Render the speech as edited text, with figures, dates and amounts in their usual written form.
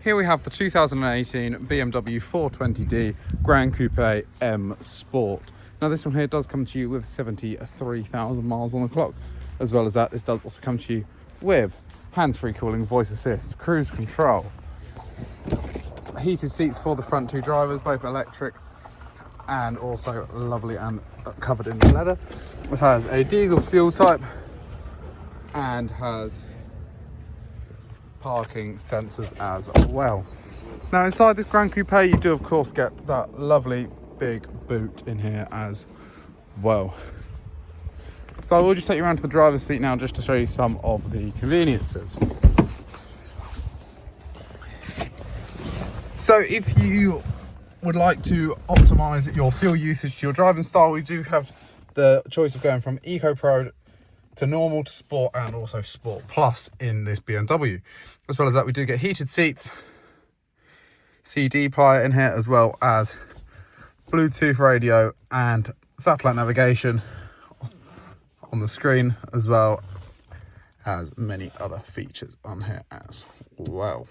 Here we have the 2018 BMW 420d Gran Coupe M Sport. Now this one here does come to you with 73,000 miles on the clock. As well as that, this does also come to you with hands-free cooling, voice assist, cruise control, heated seats for the front two drivers, both electric and also lovely and covered in leather. It has a diesel fuel type and has parking sensors as well. Now inside this Gran Coupe you do of course get that lovely big boot in here as well. So I will just take you around to the driver's seat now just to show you some of the conveniences. So if you would like to optimize your fuel usage to your driving style, we do have the choice of going from Eco Pro to normal to sport and also sport plus in this BMW. As well as that, we do get heated seats, CD player in here, as well as Bluetooth radio and satellite navigation on the screen, as well as many other features on here as well.